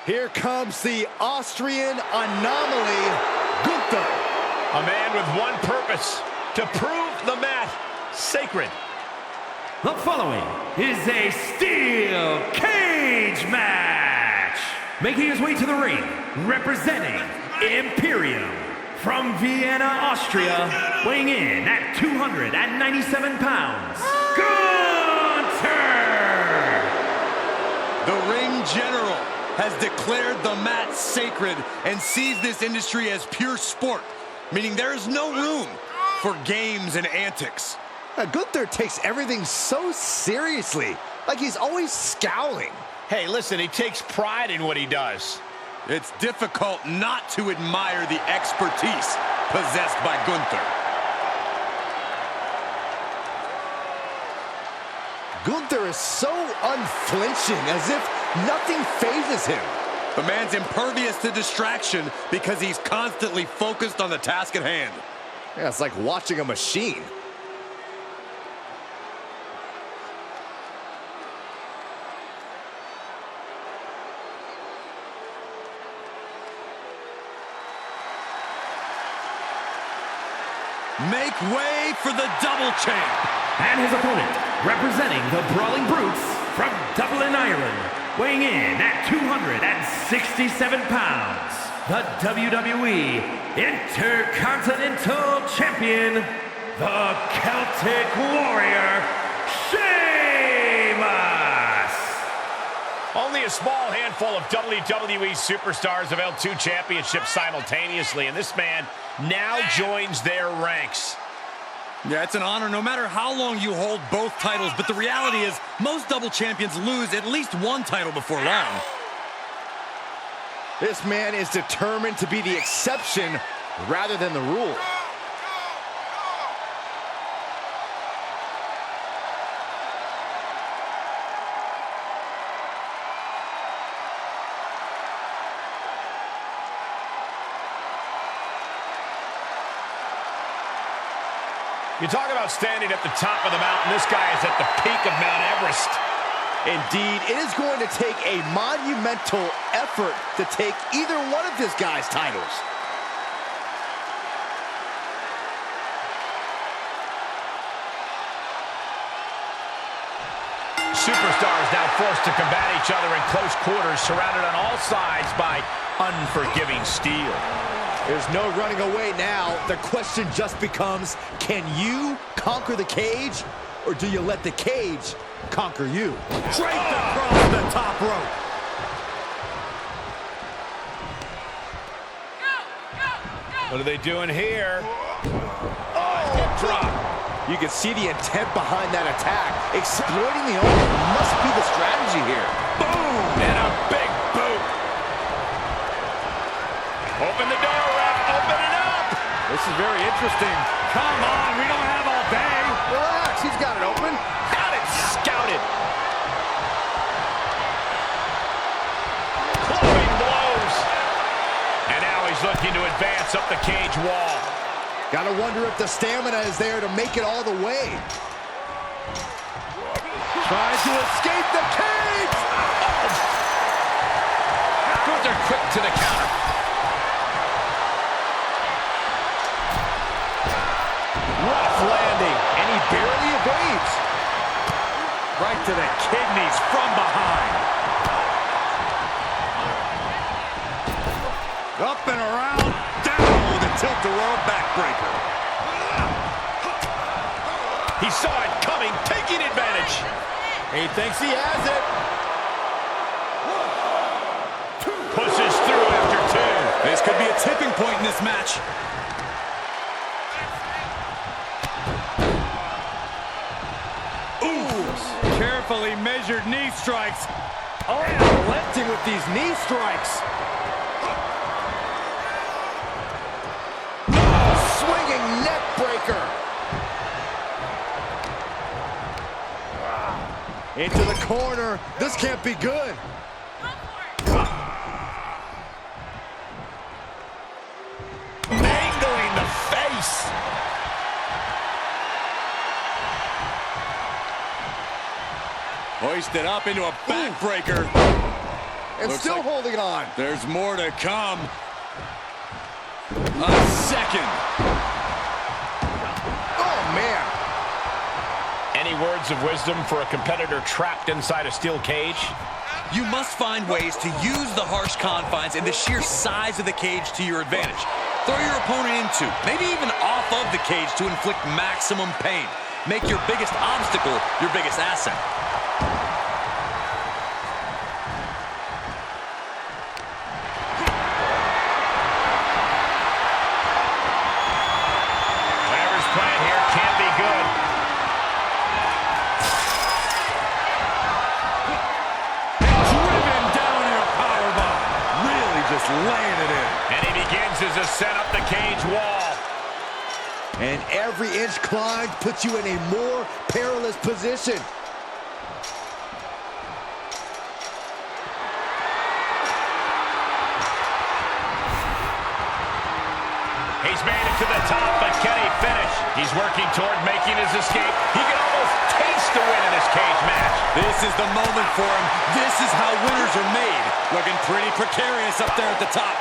Here comes the Austrian anomaly, Gunther. A man with one purpose, to prove the mat sacred. The following is a steel cage match. Making his way to the ring, representing Imperium from Vienna, Austria, weighing in at 297 pounds, GUNTHER! The ring general has declared the mat sacred and sees this industry as pure sport, meaning there is no room for games and antics. Gunther takes everything so seriously, like he's always scowling. Hey, listen, he takes pride in what he does. It's difficult not to admire the expertise possessed by Gunther. Gunther is so unflinching, as if nothing phases him. The man's impervious to distraction because he's constantly focused on the task at hand. Yeah, it's like watching a machine. Make way for the double champ. And his opponent, representing the Brawling Brutes from Dublin, Ireland, weighing in at 267 pounds, the WWE Intercontinental Champion, the Celtic Warrior, Sheamus! Only a small handful of WWE superstars have held two championships simultaneously, and this man now joins their ranks. Yeah, it's an honor no matter how long you hold both titles, but the reality is most double champions lose at least one title before long. This man is determined to be the exception rather than the rule. You talk about standing at the top of the mountain. This guy is at the peak of Mount Everest. Indeed, it is going to take a monumental effort to take either one of this guy's titles. Superstars now forced to combat each other in close quarters, surrounded on all sides by unforgiving steel. There's no running away now. The question just becomes, can you conquer the cage, or do you let the cage conquer you? Draped across the top rope. What are they doing here? Oh, hip drop. You can see the intent behind that attack. Exploiting the arm must be the strategy here. Boom! And a big boot. Open the door, ref. Open it up. This is very interesting. Come on, we don't have all day. Relax, he's got it open. Got it scouted. Clubbing blows. And now he's looking to advance up the cage wall. Gotta wonder if the stamina is there to make it all the way. Trying to escape the cage! Gunther quick to the counter. Rough landing, and he barely evades. Right to the kidneys from behind. Up and around, down with a tilt-a-whirl backbreaker. He saw it coming, taking advantage. He thinks he has it. Pushes through after two. This could be a tipping point in this match. Carefully measured knee strikes. Unrelenting with these knee strikes. Swinging neck breaker. Into the corner. This can't be good. Mangling the face. Hoisted up into a backbreaker. and Looks still like holding on. There's more to come. A second. Oh, man. Any words of wisdom for a competitor trapped inside a steel cage? You must find ways to use the harsh confines and the sheer size of the cage to your advantage. Throw your opponent into, maybe even off of the cage to inflict maximum pain. Make your biggest obstacle your biggest asset. Whatever's playing here can't be good. Driven down in a powerbomb. Really just laying it in. And he begins his ascent up the cage wall. And every inch climbed puts you in a more perilous position. He's made it to the top, but can he finish? He's working toward making his escape. He can almost taste the win in this cage match. This is the moment for him. This is how winners are made. Looking pretty precarious up there at the top.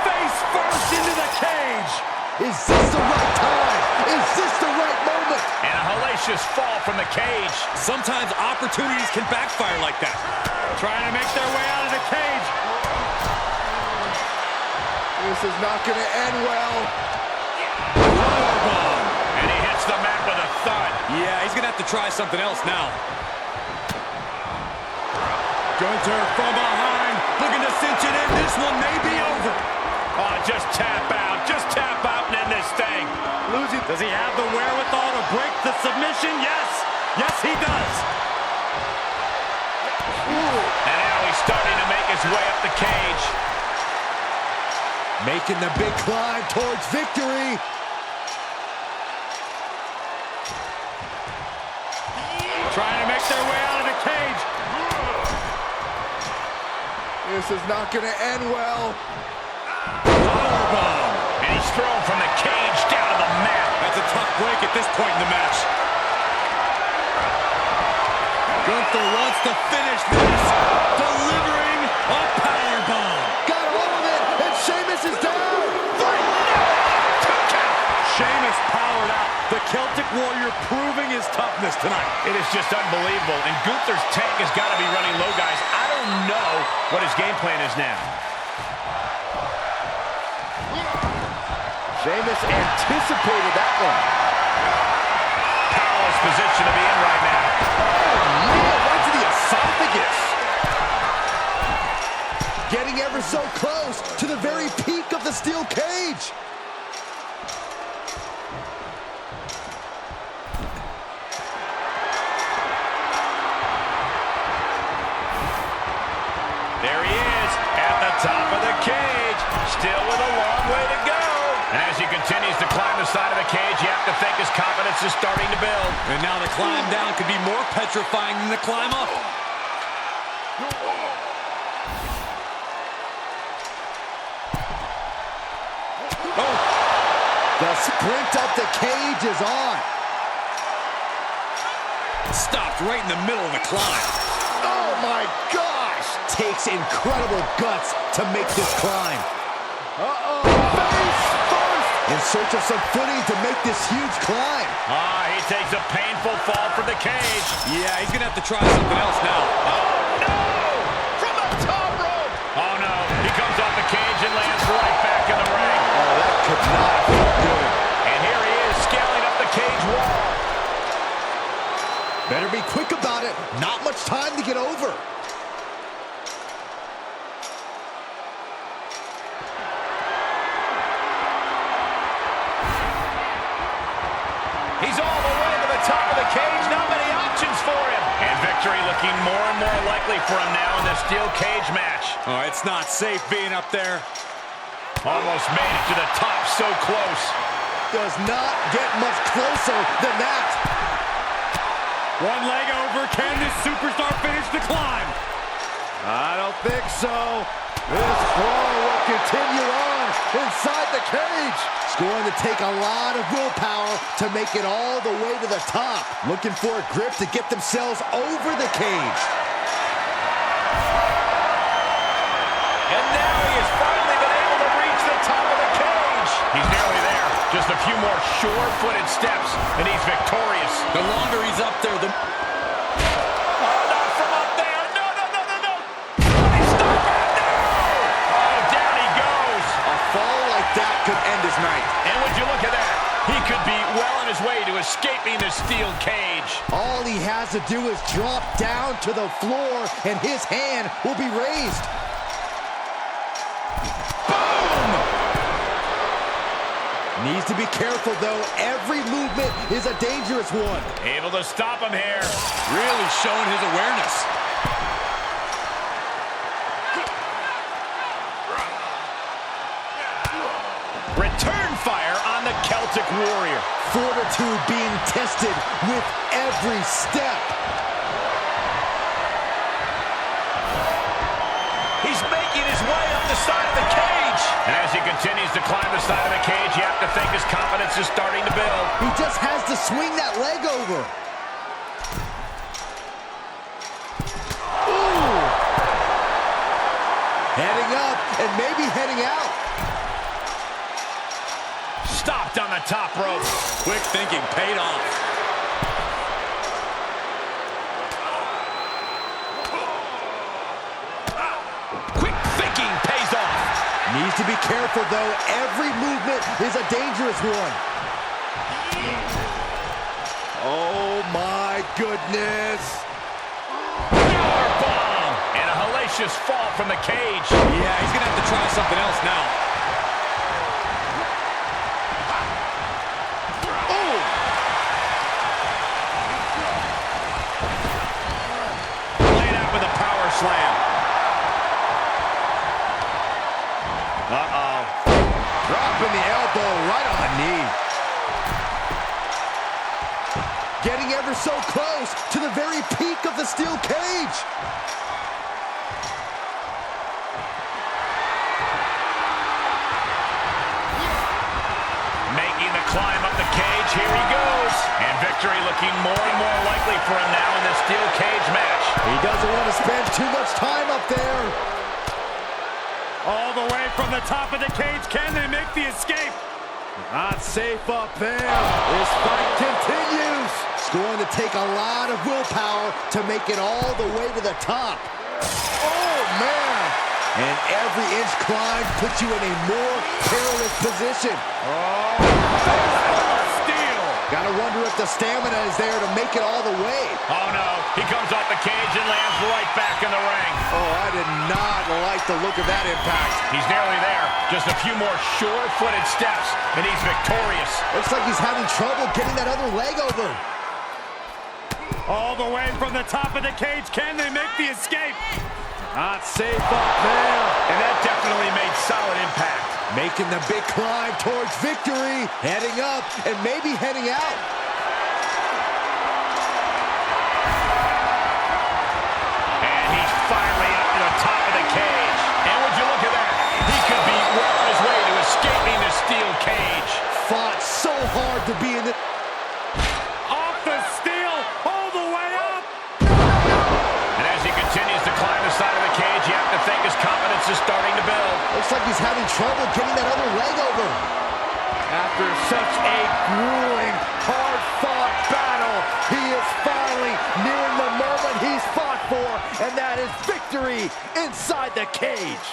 Face first into the cage. Is this the right time? Is this the right moment? And a hellacious fall from the cage. Sometimes opportunities can backfire like that. Trying to make their way out of the cage. This is not going to end well. Powerbomb. And he hits the mat with a thud. Yeah, he's going to have to try something else now. Gunther from behind, looking to cinch it in. This one may be over. Oh, just tap out. Just tap out and end this thing. Losing. Does he have the wherewithal to break the submission? Yes. Yes, he does. And now he's starting to make his way up the cage. Making the big climb towards victory. Trying to make their way out of the cage. This is not going to end well. Powerbomb. And he's thrown from the cage down to the mat. That's a tough break at this point in the match. Gunther wants to finish this. Delivering a powerbomb. Got all of it, and Sheamus is down. Sheamus powered out. The Celtic Warrior proving his toughness tonight. It is just unbelievable. And Gunther's tank has got to be running low, guys. I don't know what his game plan is now. Sheamus anticipated that one. Powerless position to be in right now. Oh, man, right to the esophagus. Getting ever so close to the very peak of the steel cage. There he is at the top of the cage. Still with a long way to go. And as he continues to climb the side of the cage, you have to think his confidence is starting to build. And now the climb down could be more petrifying than the climb up. Oh. The sprint up the cage is on. Stopped right in the middle of the climb. Oh, my gosh. Takes incredible guts to make this climb. Uh-oh. Face first. In search of some footing to make this huge climb. He takes a painful fall from the cage. Yeah, he's going to have to try something else now. Oh, no! From the top rope! Oh, no. He comes off the cage and lands right back in the ring. Oh, that could not feel good. And here he is, scaling up the cage wall. Better be quick about it. Not much time to get over. He's all the way to the top of the cage. Not many options for him. And victory looking more and more likely for him now in this steel cage match. Oh, it's not safe being up there. Almost made it to the top, so close. Does not get much closer than that. One leg over. Can this superstar finish the climb? I don't think so. This brawl will continue on inside the cage. It's going to take a lot of willpower to make it all the way to the top. Looking for a grip to get themselves over the cage. And now he has finally been able to reach the top of the cage. He's nearly there. Just a few more sure-footed steps, and he's victorious. The longer he's up there, the... Could end his night. And would you look at that? He could be well on his way to escaping the steel cage. All he has to do is drop down to the floor, and his hand will be raised. Boom! Needs to be careful, though. Every movement is a dangerous one. Able to stop him here. Really showing his awareness. Return fire on the Celtic Warrior. Fortitude being tested with every step. He's making his way up the side of the cage. And as he continues to climb the side of the cage, you have to think his confidence is starting to build. He just has to swing that leg over. Ooh. Heading up and maybe heading out. Stopped on the top rope. Quick thinking paid off. Quick thinking pays off. Needs to be careful, though. Every movement is a dangerous one. Oh, my goodness. Powerbomb. And a hellacious fall from the cage. Yeah, he's going to have to try something else now. Slam. Uh-oh. Dropping the elbow right on the knee. Getting ever so close to the very peak of the steel cage. Making the climb up the cage. Here he goes. And victory looking more and more likely for him now in this steel cage match. He doesn't want to spend too much time up there. All the way from the top of the cage. Can they make the escape? Not safe up there. This fight continues. It's going to take a lot of willpower to make it all the way to the top. Oh, man. And every inch climb puts you in a more perilous position. Gotta wonder if the stamina is there to make it all the way. Oh, no. He comes off the cage and lands right back in the ring. Oh, I did not like the look of that impact. He's nearly there. Just a few more sure-footed steps, and he's victorious. Looks like he's having trouble getting that other leg over. All the way from the top of the cage. Can they make the escape? Not safe up there. And that definitely made solid impact. Making the big climb towards victory. Heading up and maybe heading out. And he's finally up to the top of the cage. And would you look at that? He could be well on his way to escaping the steel cage. Fought so hard to be in the... Off the steel, all the way up. And as he continues to climb the side of the cage, you have to think his confidence is starting to build. Looks like he's having trouble getting that other leg over. After such a grueling, hard-fought battle, he is finally nearing the moment he's fought for, and that is victory inside the cage.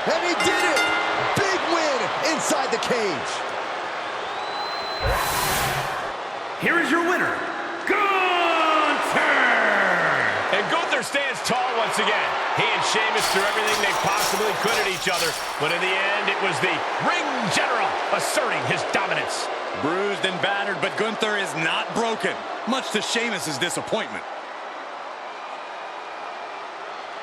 And he did it! Big win inside the cage. Here is your winner, GUNTHER! And Gunther stands tall once again. He and Sheamus threw everything they possibly could at each other, but in the end, it was the ring general asserting his dominance. Bruised and battered, but Gunther is not broken, much to Sheamus' disappointment.